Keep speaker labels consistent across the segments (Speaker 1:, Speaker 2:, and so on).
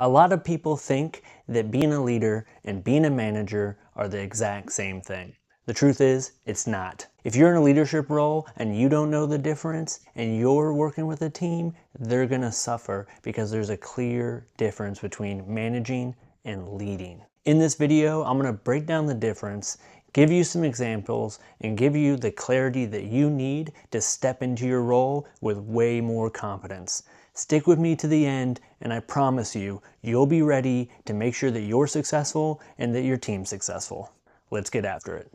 Speaker 1: A lot of people think that being a leader and being a manager are the exact same thing. The truth is, it's not. If you're in a leadership role and you don't know the difference and you're working with a team, they're gonna suffer because there's a clear difference between managing and leading. In this video, I'm gonna break down the difference, give you some examples, and give you the clarity that you need to step into your role with way more confidence. Stick with me to the end, and I promise you, you'll be ready to make sure that you're successful and that your team's successful. Let's get after it.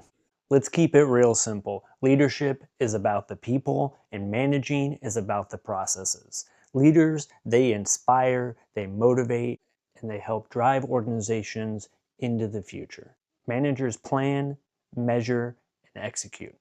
Speaker 1: Let's keep it real simple. Leadership is about the people, and managing is about the processes. Leaders, they inspire, they motivate, and they help drive organizations into the future. Managers plan, measure, and execute.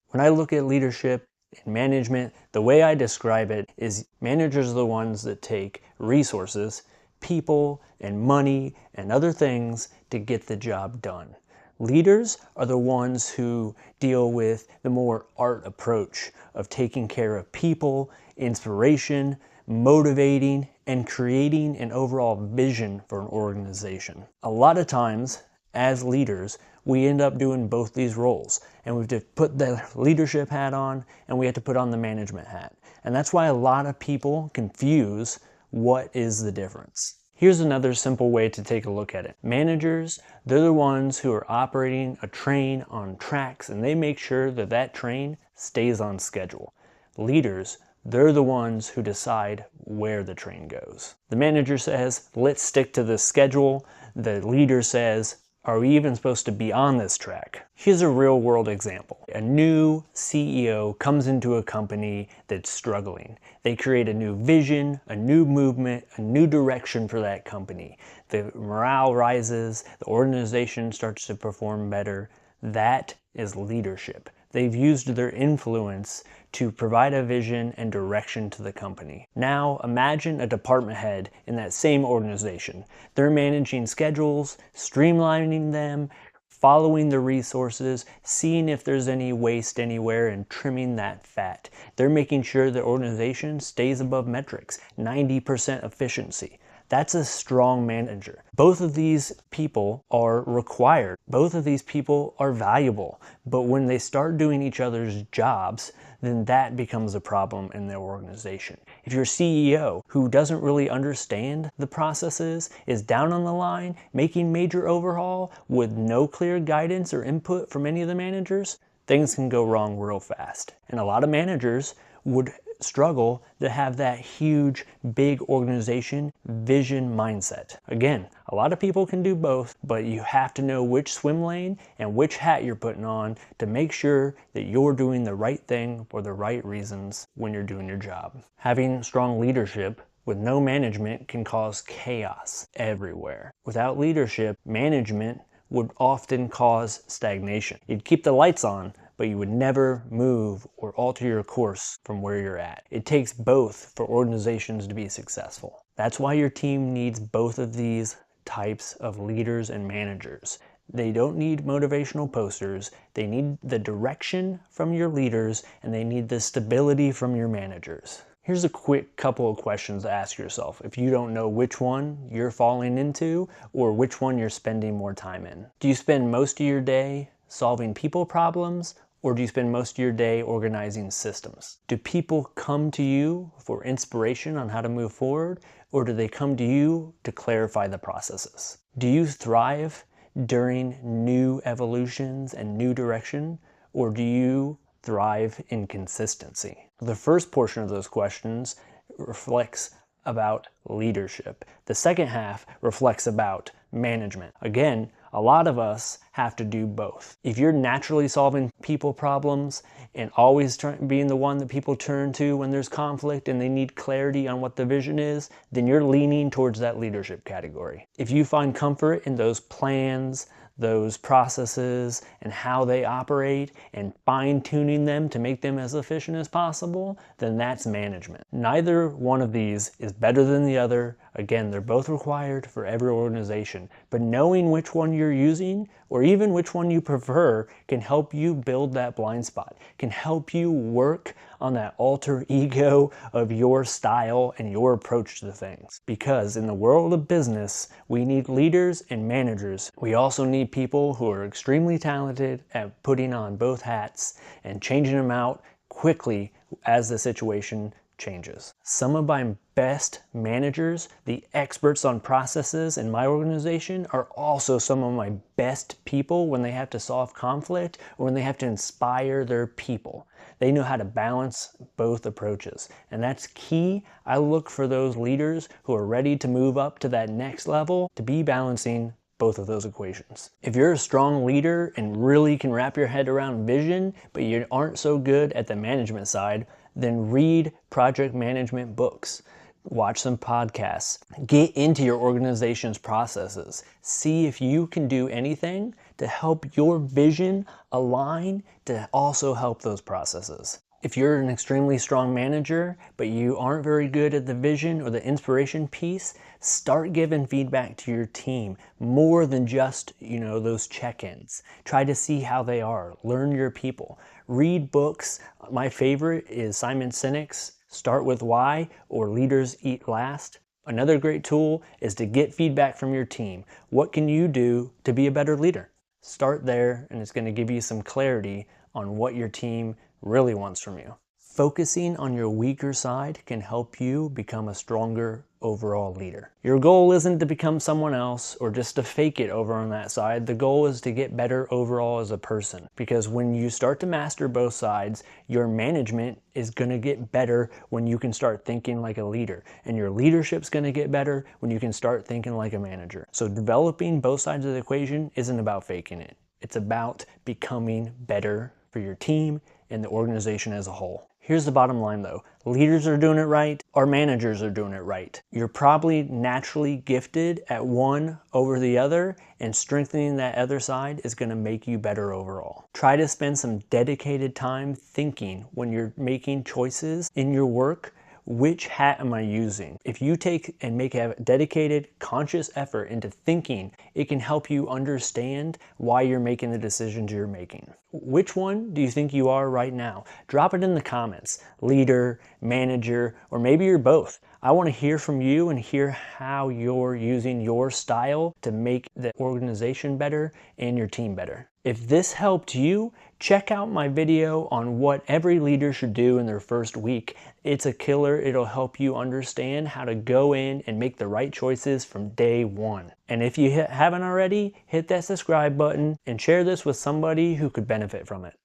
Speaker 1: When I look at leadership and management, the way I describe it is managers are the ones that take resources, people, and money, and other things to get the job done. Leaders are the ones who deal with the more art approach of taking care of people, inspiration, motivating, and creating an overall vision for an organization. A lot of times, as leaders, we end up doing both these roles, and we have to put the leadership hat on and we have to put on the management hat. And that's why a lot of people confuse what is the difference. Here's another simple way to take a look at it. Managers, they're the ones who are operating a train on tracks, and they make sure that that train stays on schedule. Leaders, they're the ones who decide where the train goes. The manager says, let's stick to this schedule. The leader says, are we even supposed to be on this track? Here's a real world example. A new CEO comes into a company that's struggling. They create a new vision, a new movement, a new direction for that company. The morale rises, the organization starts to perform better. That is leadership. They've used their influence to provide a vision and direction to the company. Now imagine a department head in that same organization. They're managing schedules, streamlining them, following the resources, seeing if there's any waste anywhere and trimming that fat. They're making sure the organization stays above metrics, 90% efficiency. That's a strong manager. Both of these people are required. Both of these people are valuable. But when they start doing each other's jobs, then that becomes a problem in their organization. If your CEO, who doesn't really understand the processes, is down on the line, making major overhaul with no clear guidance or input from any of the managers, things can go wrong real fast. And a lot of managers would struggle to have that huge, big organization vision mindset. Again, a lot of people can do both, but you have to know which swim lane and which hat you're putting on to make sure that you're doing the right thing for the right reasons when you're doing your job. Having strong leadership with no management can cause chaos everywhere. Without leadership, management would often cause stagnation. You'd keep the lights on, but you would never move or alter your course from where you're at. It takes both for organizations to be successful. That's why your team needs both of these types of leaders and managers. They don't need motivational posters. They need the direction from your leaders, and they need the stability from your managers. Here's a quick couple of questions to ask yourself if you don't know which one you're falling into or which one you're spending more time in. Do you spend most of your day solving people problems, or do you spend most of your day organizing systems? Do people come to you for inspiration on how to move forward, or do they come to you to clarify the processes? Do you thrive during new evolutions and new direction, or do you thrive in consistency? The first portion of those questions reflects about leadership. The second half reflects about management. Again, a lot of us have to do both. If you're naturally solving people problems and always being the one that people turn to when there's conflict and they need clarity on what the vision is, then you're leaning towards that leadership category. If you find comfort in those plans, those processes, and how they operate, and fine-tuning them to make them as efficient as possible, then that's management. Neither one of these is better than the other. Again, they're both required for every organization, but knowing which one you're using, or even which one you prefer can help you build that blind spot, can help you work on that alter ego of your style and your approach to things. Because in the world of business, we need leaders and managers. We also need people who are extremely talented at putting on both hats and changing them out quickly as the situation changes. Some of my best managers, the experts on processes in my organization, are also some of my best people when they have to solve conflict or when they have to inspire their people. They know how to balance both approaches, and that's key. I look for those leaders who are ready to move up to that next level to be balancing both of those equations. If you're a strong leader and really can wrap your head around vision, but you aren't so good at the management side, then read project management books. Watch some podcasts. Get into your organization's processes. See if you can do anything to help your vision align to also help those processes. If you're an extremely strong manager, but you aren't very good at the vision or the inspiration piece, start giving feedback to your team more than just, those check-ins. Try to see how they are. Learn your people. Read books. My favorite is Simon Sinek's Start With Why or Leaders Eat Last. Another great tool is to get feedback from your team. What can you do to be a better leader? Start there, and it's going to give you some clarity on what your team really wants from you. Focusing on your weaker side can help you become a stronger overall leader. Your goal isn't to become someone else or just to fake it over on that side. The goal is to get better overall as a person, because when you start to master both sides, your management is going to get better when you can start thinking like a leader, and your leadership's going to get better when you can start thinking like a manager. So developing both sides of the equation isn't about faking it. It's about becoming better for your team and the organization as a whole. Here's the bottom line though. Leaders are doing it right, our managers are doing it right. You're probably naturally gifted at one over the other, and strengthening that other side is going to make you better overall. Try to spend some dedicated time thinking when you're making choices in your work. Which hat am I using? If you take and make a dedicated, conscious effort into thinking, it can help you understand why you're making the decisions you're making. Which one do you think you are right now? Drop it in the comments. Leader, manager, or maybe you're both. I want to hear from you and hear how you're using your style to make the organization better and your team better. If this helped you, check out my video on what every leader should do in their first week. It's a killer. It'll help you understand how to go in and make the right choices from day one. And if you haven't already, hit that subscribe button and share this with somebody who could benefit from it.